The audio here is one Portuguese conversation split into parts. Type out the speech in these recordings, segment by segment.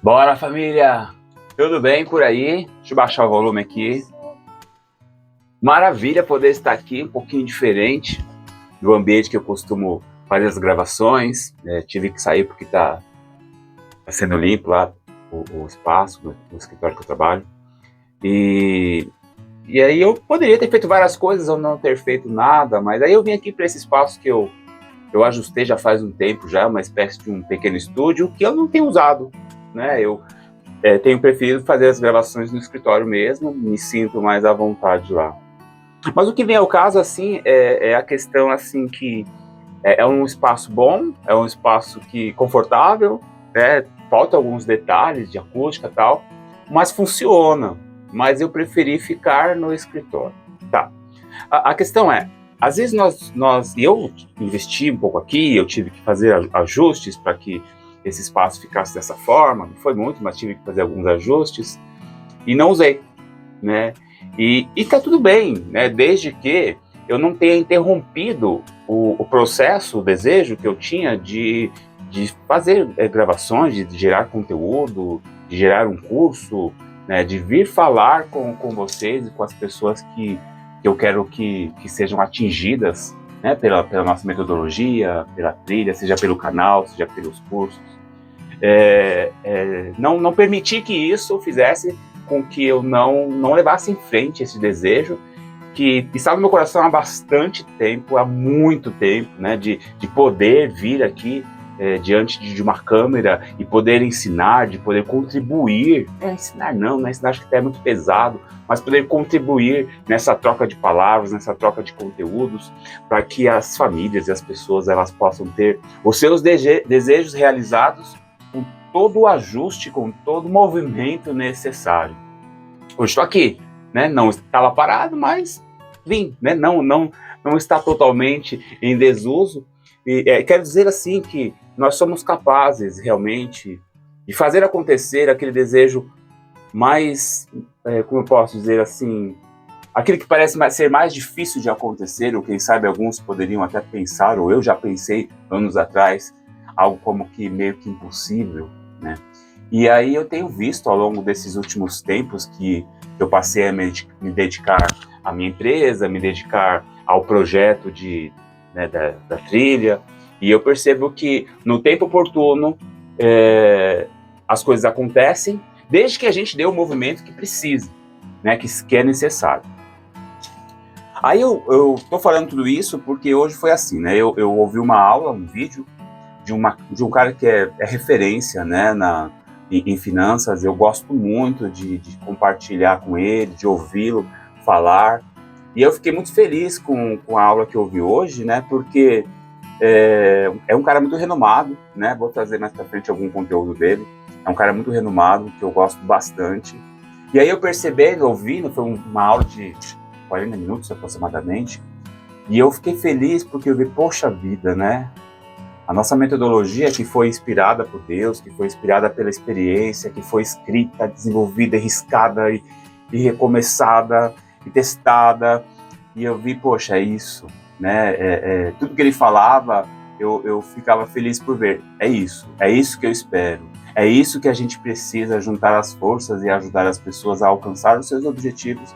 Bora, família! Tudo bem por aí? Deixa eu baixar o volume aqui. Maravilha poder estar aqui, um pouquinho diferente do ambiente que eu costumo fazer as gravações. Tive que sair porque tá sendo limpo lá o espaço do escritório que eu trabalho. E aí eu poderia ter feito várias coisas ou não ter feito nada, mas aí eu vim aqui para esse espaço que eu ajustei já faz um tempo já, uma espécie de um pequeno estúdio que eu não tenho usado, né? Eu tenho preferido fazer as gravações no escritório mesmo, me sinto mais à vontade lá. Mas o que vem ao caso, assim, é a questão, assim, que é um espaço bom, é um espaço confortável, né? Falta alguns detalhes de acústica e tal, mas funciona. Mas eu preferi ficar no escritório. Tá. A questão é, às vezes eu investi um pouco aqui, eu tive que fazer ajustes para que esse espaço ficasse dessa forma, não foi muito, mas tive que fazer alguns ajustes, e não usei, né? E tá tudo bem, né? Desde que eu não tenha interrompido o processo, o desejo que eu tinha de fazer gravações, de gerar conteúdo, de gerar um curso, né? De vir falar com vocês e com as pessoas que eu quero que sejam atingidas, né? Pela nossa metodologia, pela trilha, seja pelo canal, seja pelos cursos. Não permitir que isso fizesse com que eu não levasse em frente esse desejo que estava no meu coração há bastante tempo, há muito tempo, né, de poder vir aqui diante de uma câmera e poder ensinar, de poder contribuir, ensinar não, né, ensinar acho que até é muito pesado, mas poder contribuir nessa troca de palavras, nessa troca de conteúdos, para que as famílias e as pessoas elas possam ter os seus desejos realizados com todo o ajuste, com todo o movimento necessário. Hoje estou aqui, né? Não estava parado, mas vim, né? Não está totalmente em desuso. E quero dizer assim que nós somos capazes realmente de fazer acontecer aquele desejo mais, como eu posso dizer assim, aquele que parece ser mais difícil de acontecer, ou quem sabe alguns poderiam até pensar, ou eu já pensei anos atrás, algo como que meio que impossível, né? E aí eu tenho visto ao longo desses últimos tempos que eu passei a me dedicar à minha empresa, me dedicar ao projeto da trilha, e eu percebo que no tempo oportuno as coisas acontecem, desde que a gente dê o movimento que precisa, né, que é necessário. Aí eu tô falando tudo isso porque hoje foi assim, né, eu ouvi uma aula, um vídeo, de um cara que é referência, né, em finanças. Eu gosto muito de compartilhar com ele, de ouvi-lo falar, e eu fiquei muito feliz com a aula que eu ouvi hoje, né, porque é um cara muito renomado, né, vou trazer mais pra frente algum conteúdo dele, é um cara muito renomado, que eu gosto bastante, e aí eu percebendo, ouvindo, foi uma aula de 40 minutos aproximadamente, e eu fiquei feliz porque eu vi, poxa vida, né, a nossa metodologia que foi inspirada por Deus, que foi inspirada pela experiência, que foi escrita, desenvolvida, riscada e recomeçada e testada. E eu vi, poxa, é isso, né? Tudo que ele falava, eu ficava feliz por ver. É isso que eu espero. É isso que a gente precisa, juntar as forças e ajudar as pessoas a alcançar os seus objetivos.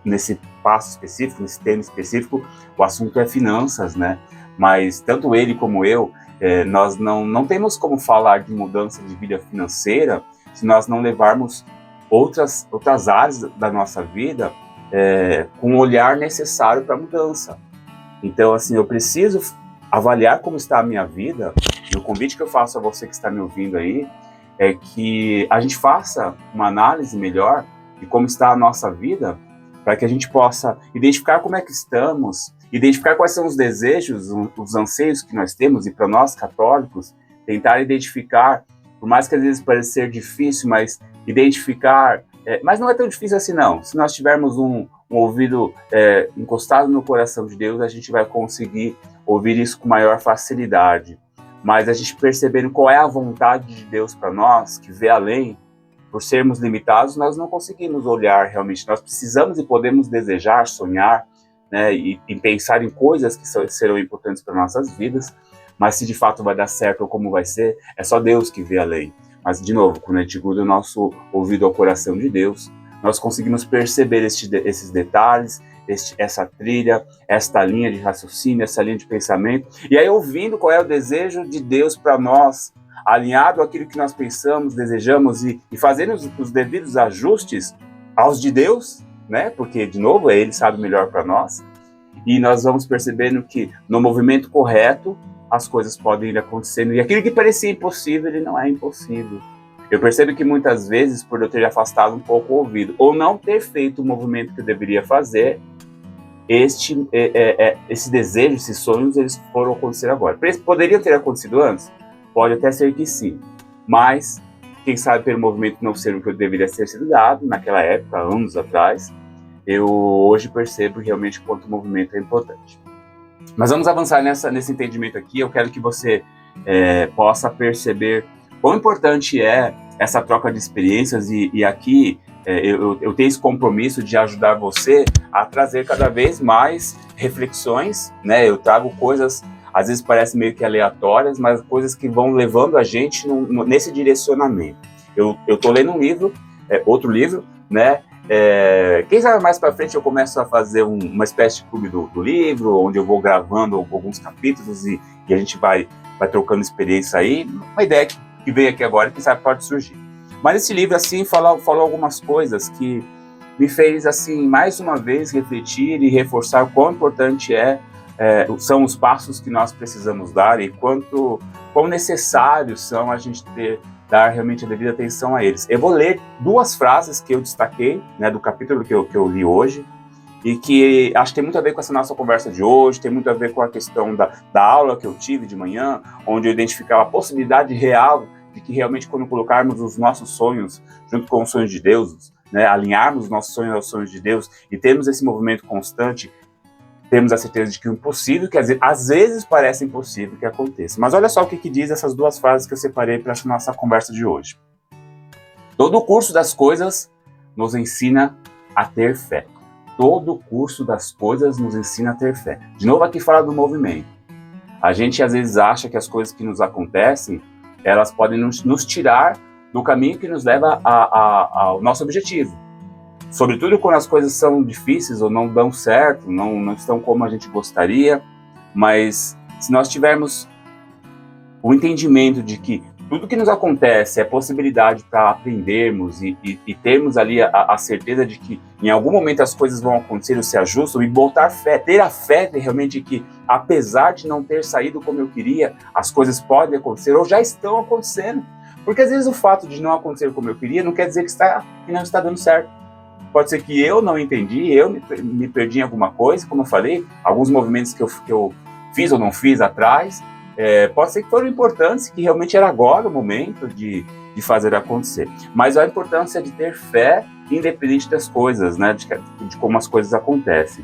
Nesse passo específico, nesse tema específico, o assunto é finanças, né? Mas tanto ele como eu, nós não temos como falar de mudança de vida financeira se nós não levarmos outras áreas da nossa vida com o olhar necessário para a mudança. Então, assim, eu preciso avaliar como está a minha vida, e o convite que eu faço a você que está me ouvindo aí é que a gente faça uma análise melhor de como está a nossa vida, para que a gente possa identificar como é que estamos, identificar quais são os desejos, os anseios que nós temos, e para nós católicos, tentar identificar, por mais que às vezes pareça ser difícil, mas identificar, mas não é tão difícil assim não. Se nós tivermos um ouvido encostado no coração de Deus, a gente vai conseguir ouvir isso com maior facilidade. Mas a gente percebendo qual é a vontade de Deus para nós, que vê além, por sermos limitados, nós não conseguimos olhar realmente. Nós precisamos e podemos desejar, sonhar, né, e pensar em coisas que serão importantes para nossas vidas, mas se de fato vai dar certo ou como vai ser, é só Deus que vê além. Mas, de novo, quando a gente gruda o nosso ouvido ao coração de Deus, nós conseguimos perceber esses detalhes, essa trilha, esta linha de raciocínio, essa linha de pensamento. E aí, ouvindo qual é o desejo de Deus para nós, alinhado àquilo que nós pensamos, desejamos e fazendo os devidos ajustes aos de Deus, né? Porque, de novo, Ele sabe melhor para nós. E nós vamos percebendo que no movimento correto, as coisas podem ir acontecendo. E aquilo que parecia impossível, ele não é impossível. Eu percebo que muitas vezes, por eu ter afastado um pouco o ouvido, ou não ter feito o movimento que eu deveria fazer, esse desejo, esses sonhos, eles foram acontecer agora. Poderiam ter acontecido antes? Pode até ser que sim. Mas, quem sabe pelo movimento não ser o que eu deveria ter sido dado naquela época, anos atrás, eu hoje percebo realmente quanto o movimento é importante. Mas vamos avançar nesse entendimento aqui. Eu quero que você possa perceber quão importante é essa troca de experiências e aqui eu tenho esse compromisso de ajudar você a trazer cada vez mais reflexões, né? Eu trago coisas, às vezes parecem meio que aleatórias, mas coisas que vão levando a gente nesse direcionamento. Eu estou lendo um livro, outro livro, né? Quem sabe mais para frente eu começo a fazer uma espécie de clube do livro, onde eu vou gravando alguns capítulos e a gente vai trocando experiência aí. Uma ideia que veio aqui agora, quem sabe pode surgir. Mas esse livro, assim, falou algumas coisas que me fez, assim, mais uma vez refletir e reforçar o quão importante são os passos que nós precisamos dar e quão necessários são a gente dar realmente a devida atenção a eles. Eu vou ler duas frases que eu destaquei, né, do capítulo que eu li hoje, e que acho que tem muito a ver com essa nossa conversa de hoje, tem muito a ver com a questão da aula que eu tive de manhã, onde eu identificava a possibilidade real de que realmente quando colocarmos os nossos sonhos junto com os sonhos de Deus, né, alinharmos os nossos sonhos aos sonhos de Deus e termos esse movimento constante, temos a certeza de que o impossível, que às vezes parece impossível que aconteça. Mas olha só o que diz essas duas frases que eu separei para essa nossa conversa de hoje. Todo o curso das coisas nos ensina a ter fé. Todo o curso das coisas nos ensina a ter fé. De novo aqui fala do movimento. A gente às vezes acha que as coisas que nos acontecem, elas podem nos tirar do caminho que nos leva ao nosso objetivo. Sobretudo quando as coisas são difíceis ou não dão certo, não estão como a gente gostaria, mas se nós tivermos o entendimento de que tudo que nos acontece é possibilidade para aprendermos e termos ali a certeza de que em algum momento as coisas vão acontecer ou se ajustam e botar fé, ter a fé de realmente que apesar de não ter saído como eu queria, as coisas podem acontecer ou já estão acontecendo. Porque às vezes o fato de não acontecer como eu queria não quer dizer que não está dando certo. Pode ser que eu não entendi, eu me perdi em alguma coisa, como eu falei, alguns movimentos que eu fiz ou não fiz atrás, pode ser que foram importantes, que realmente era agora o momento de fazer acontecer. Mas a importância de ter fé, independente das coisas, né, de como as coisas acontecem.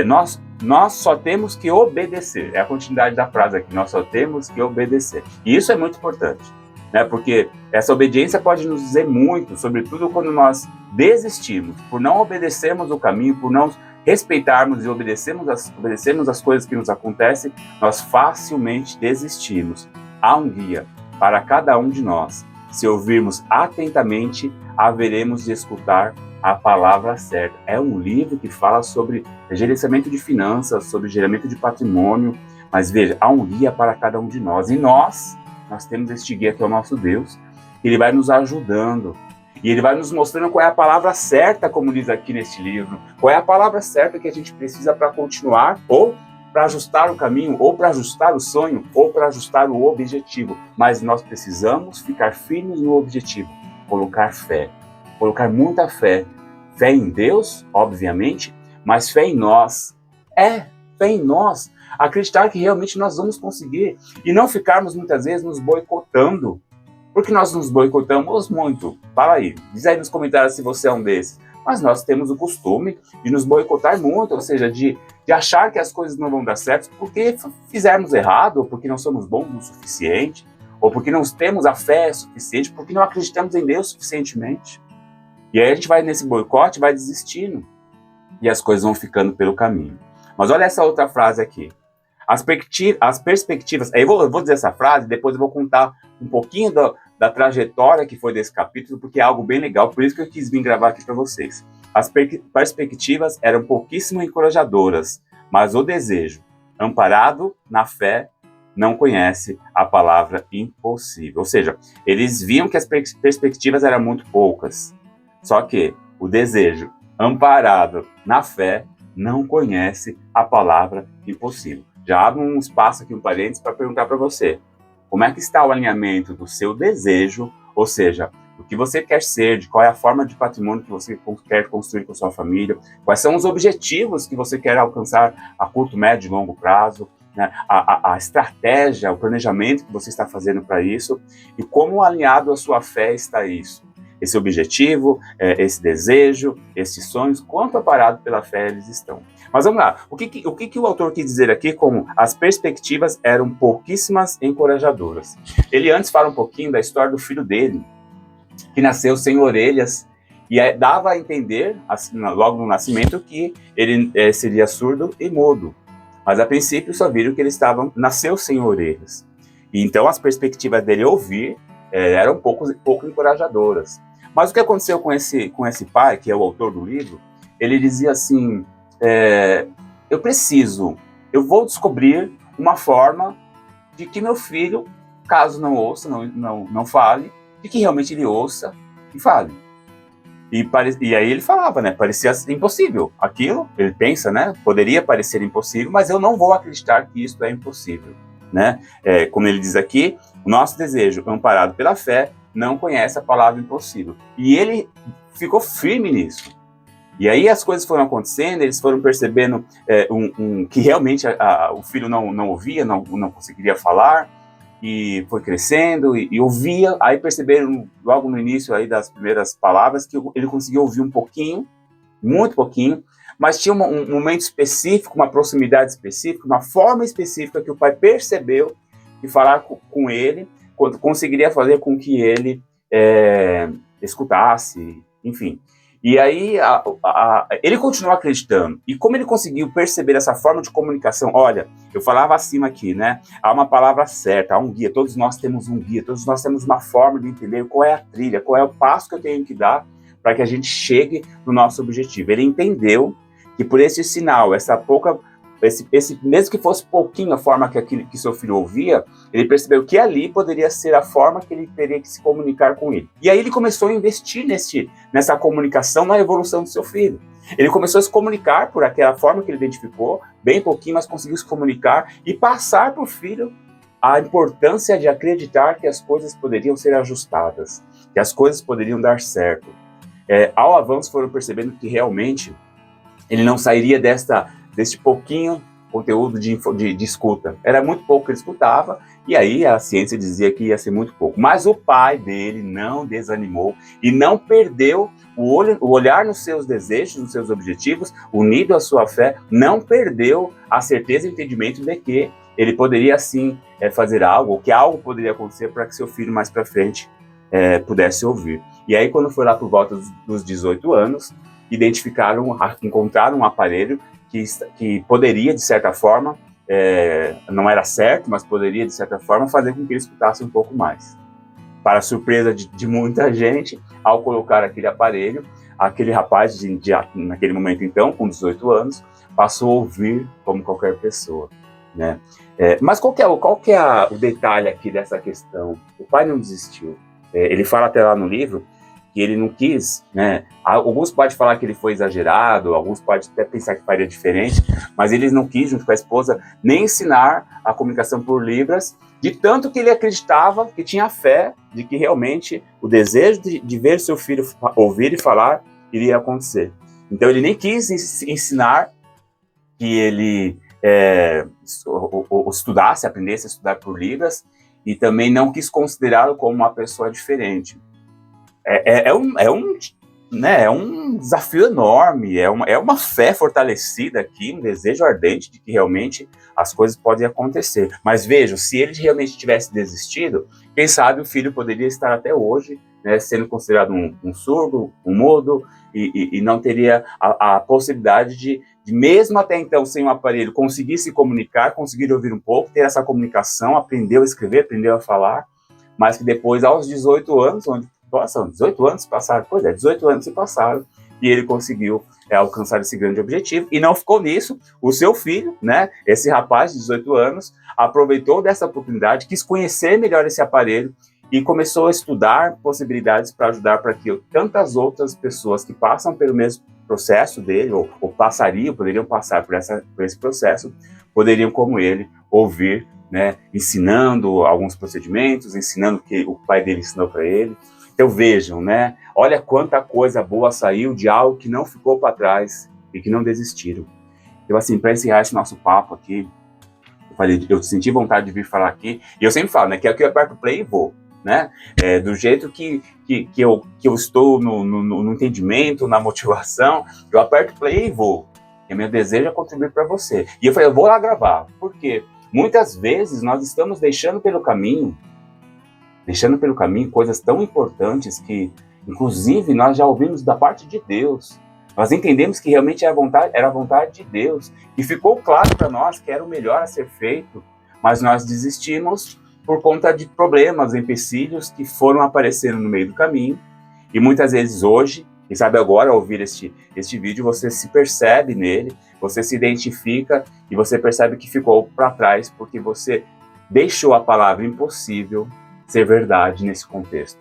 Nós só temos que obedecer, é a continuidade da frase aqui, nós só temos que obedecer. E isso é muito importante, né, porque essa obediência pode nos dizer muito, sobretudo quando nós desistimos, por não obedecermos o caminho, por não respeitarmos e obedecermos as coisas que nos acontecem, nós facilmente desistimos. Há um guia para cada um de nós. Se ouvirmos atentamente, haveremos de escutar a palavra certa. É um livro que fala sobre gerenciamento de finanças, sobre gerenciamento de patrimônio, mas veja, há um guia para cada um de nós. E nós temos este guia que é o nosso Deus, ele vai nos ajudando. E ele vai nos mostrando qual é a palavra certa, como diz aqui neste livro, qual é a palavra certa que a gente precisa para continuar, ou para ajustar o caminho, ou para ajustar o sonho, ou para ajustar o objetivo. Mas nós precisamos ficar firmes no objetivo, colocar fé, colocar muita fé. Fé em Deus, obviamente, mas fé em nós. Fé em nós. Acreditar que realmente nós vamos conseguir e não ficarmos muitas vezes nos boicotando. Porque nós nos boicotamos muito. Fala aí, diz aí nos comentários se você é um desses. Mas nós temos o costume de nos boicotar muito, ou seja, de achar que as coisas não vão dar certo porque fizemos errado, ou porque não somos bons o suficiente, ou porque não temos a fé suficiente, porque não acreditamos em Deus suficientemente. E aí a gente vai nesse boicote, vai desistindo, e as coisas vão ficando pelo caminho. Mas olha essa outra frase aqui. As perspectivas, aí eu vou dizer essa frase, depois eu vou contar um pouquinho da trajetória que foi desse capítulo, porque é algo bem legal, por isso que eu quis vir gravar aqui para vocês. As perspectivas eram pouquíssimo encorajadoras, mas o desejo, amparado na fé, não conhece a palavra impossível. Ou seja, eles viam que as perspectivas eram muito poucas, só que o desejo, amparado na fé, não conhece a palavra impossível. Já abro um espaço aqui, um parênteses, para perguntar para você, como é que está o alinhamento do seu desejo, ou seja, o que você quer ser, de qual é a forma de patrimônio que você quer construir com sua família, quais são os objetivos que você quer alcançar a curto, médio e longo prazo, né? A estratégia, o planejamento que você está fazendo para isso, e como alinhado à sua fé está isso. Esse objetivo, esse desejo, esses sonhos, quanto aparado pela fé eles estão. Mas vamos lá, o que o autor quis dizer aqui como as perspectivas eram pouquíssimas encorajadoras? Ele antes fala um pouquinho da história do filho dele, que nasceu sem orelhas, e dava a entender, assim, logo no nascimento, que ele seria surdo e mudo. Mas a princípio só viram que ele nasceu sem orelhas. E então as perspectivas dele ouvir eram pouco encorajadoras. Mas o que aconteceu com esse pai, que é o autor do livro, ele dizia assim, eu vou descobrir uma forma de que meu filho, caso não ouça, não fale, de que realmente ele ouça e fale. E aí ele falava, né, parecia impossível. Aquilo, ele pensa, né, poderia parecer impossível, mas eu não vou acreditar que isso é impossível, né? Como ele diz aqui, o nosso desejo, amparado pela fé, não conhece a palavra impossível. E ele ficou firme nisso. E aí as coisas foram acontecendo, eles foram percebendo que realmente o filho não ouvia, não conseguiria falar, e foi crescendo e ouvia, aí perceberam logo no início aí das primeiras palavras que ele conseguia ouvir um pouquinho, muito pouquinho, mas tinha um momento específico, uma proximidade específica, uma forma específica que o pai percebeu que falar com ele conseguiria fazer com que ele escutasse, enfim. E aí ele continuou acreditando. E como ele conseguiu perceber essa forma de comunicação? Olha, eu falava acima aqui, né? Há uma palavra certa, há um guia. Todos nós temos um guia, todos nós temos uma forma de entender qual é a trilha, qual é o passo que eu tenho que dar para que a gente chegue no nosso objetivo. Ele entendeu que por esse sinal, mesmo que fosse pouquinho a forma que seu filho ouvia, ele percebeu que ali poderia ser a forma que ele teria que se comunicar com ele. E aí ele começou a investir nessa comunicação, na evolução do seu filho. Ele começou a se comunicar por aquela forma que ele identificou, bem pouquinho, mas conseguiu se comunicar e passar para o filho a importância de acreditar que as coisas poderiam ser ajustadas, que as coisas poderiam dar certo. Ao avanço foram percebendo que realmente ele não sairia deste pouquinho conteúdo de escuta. Era muito pouco que ele escutava, e aí a ciência dizia que ia ser muito pouco. Mas o pai dele não desanimou e não perdeu o olhar nos seus desejos, nos seus objetivos, unido à sua fé, não perdeu a certeza e o entendimento de que ele poderia sim fazer algo, ou que algo poderia acontecer para que seu filho mais para frente pudesse ouvir. E aí quando foi lá por volta dos 18 anos, encontraram um aparelho que poderia, de certa forma, não era certo, mas poderia, de certa forma, fazer com que ele escutasse um pouco mais. Para a surpresa de muita gente, ao colocar aquele aparelho, aquele rapaz, naquele momento então, com 18 anos, passou a ouvir como qualquer pessoa, né? Mas qual que é o detalhe aqui dessa questão? O pai não desistiu. Ele fala até lá no livro que ele não quis, né? Alguns podem falar que ele foi exagerado, alguns podem até pensar que faria diferente, mas ele não quis, junto com a esposa, nem ensinar a comunicação por Libras, de tanto que ele acreditava, que tinha fé de que realmente o desejo de ver seu filho ouvir e falar iria acontecer. Então ele nem quis ensinar que ele estudasse, aprendesse a estudar por Libras, e também não quis considerá-lo como uma pessoa diferente. É um desafio enorme, é uma fé fortalecida aqui, um desejo ardente de que realmente as coisas podem acontecer. Mas veja, se ele realmente tivesse desistido, quem sabe o filho poderia estar até hoje, né, sendo considerado um surdo, um mudo, e não teria a possibilidade de, mesmo até então, sem um aparelho, conseguir se comunicar, conseguir ouvir um pouco, ter essa comunicação, aprendeu a escrever, aprendeu a falar, mas que depois, aos 18 anos, onde, nossa, 18 anos passaram, pois é, 18 anos se passaram, e ele conseguiu alcançar esse grande objetivo, e não ficou nisso. O seu filho, né, esse rapaz de 18 anos, aproveitou dessa oportunidade, quis conhecer melhor esse aparelho, e começou a estudar possibilidades para ajudar para que tantas outras pessoas que passam pelo mesmo processo dele, ou poderiam passar por esse processo, poderiam, como ele, ouvir, né, ensinando alguns procedimentos, ensinando o que o pai dele ensinou para ele. Então vejam, né, olha quanta coisa boa saiu de algo que não ficou para trás e que não desistiram. Então, assim, para encerrar esse nosso papo aqui, eu senti vontade de vir falar aqui, e eu sempre falo, né, que aqui eu aperto o play e vou, né, do jeito que eu estou no entendimento, na motivação, eu aperto o play e vou, e meu desejo é contribuir para você. E eu falei, eu vou lá gravar, porque muitas vezes nós estamos deixando pelo caminho coisas tão importantes que, inclusive, nós já ouvimos da parte de Deus. Nós entendemos que realmente era a vontade de Deus, e ficou claro para nós que era o melhor a ser feito, mas nós desistimos por conta de problemas, empecilhos que foram aparecendo no meio do caminho. E muitas vezes hoje, quem sabe agora, ao ouvir este vídeo, você se percebe nele, você se identifica e você percebe que ficou para trás porque você deixou a palavra impossível ser verdade nesse contexto.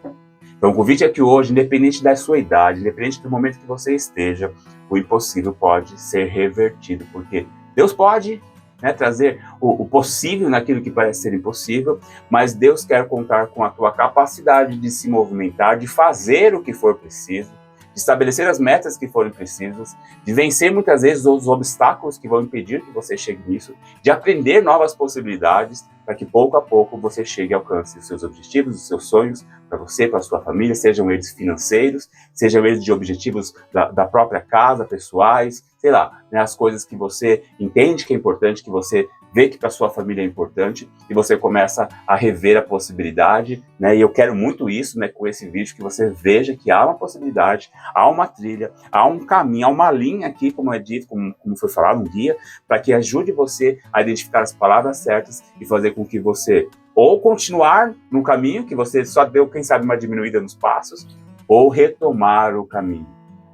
Então o convite é que hoje, independente da sua idade, independente do momento que você esteja, o impossível pode ser revertido, porque Deus pode, né, trazer o possível naquilo que parece ser impossível, mas Deus quer contar com a tua capacidade de se movimentar, de fazer o que for preciso, de estabelecer as metas que forem precisas, de vencer muitas vezes os obstáculos que vão impedir que você chegue nisso, de aprender novas possibilidades, para que pouco a pouco você chegue e alcance os seus objetivos, os seus sonhos, para você, para a sua família, sejam eles financeiros, sejam eles de objetivos da própria casa, pessoais, sei lá, né, as coisas que você entende que é importante, que você vê que para sua família é importante, e você começa a rever a possibilidade, né, e eu quero muito isso, né, com esse vídeo, que você veja que há uma possibilidade, há uma trilha, há um caminho, há uma linha aqui, como é dito, como foi falado, um guia, para que ajude você a identificar as palavras certas e fazer com que você ou continuar no caminho, que você só deu, quem sabe, uma diminuída nos passos, ou retomar o caminho.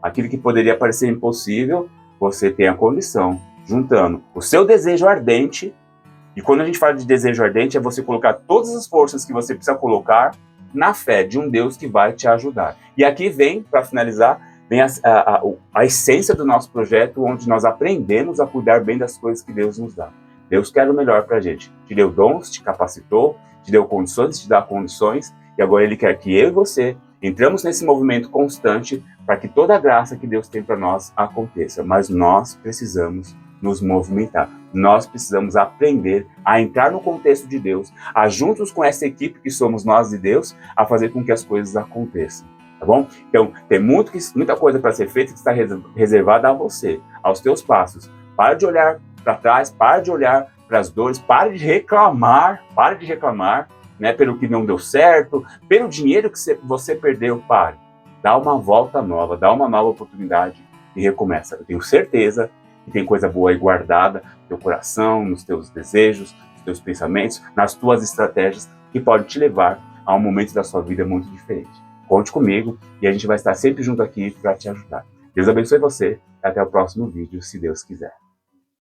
Aquilo que poderia parecer impossível, você tem a condição, juntando o seu desejo ardente, e quando a gente fala de desejo ardente, é você colocar todas as forças que você precisa colocar na fé de um Deus que vai te ajudar. E aqui vem, para finalizar, vem a essência do nosso projeto, onde nós aprendemos a cuidar bem das coisas que Deus nos dá. Deus quer o melhor para a gente. Te deu dons, te capacitou, te deu condições, te dá condições, e agora Ele quer que eu e você entramos nesse movimento constante para que toda a graça que Deus tem para nós aconteça. Mas nós precisamos nos movimentar. Nós precisamos aprender a entrar no contexto de Deus, a juntos com essa equipe que somos nós e Deus, a fazer com que as coisas aconteçam. Tá bom? Então, tem muita coisa para ser feita que está reservada a você, aos teus passos. Para de olhar para trás, para de olhar para as dores, para de reclamar, né, pelo que não deu certo, pelo dinheiro que você perdeu, pare. Dá uma volta nova, dá uma nova oportunidade e recomeça. Eu tenho certeza que tem coisa boa aí guardada no teu coração, nos teus desejos, nos teus pensamentos, nas tuas estratégias, que pode te levar a um momento da sua vida muito diferente. Conte comigo e a gente vai estar sempre junto aqui para te ajudar. Deus abençoe você e até o próximo vídeo, se Deus quiser.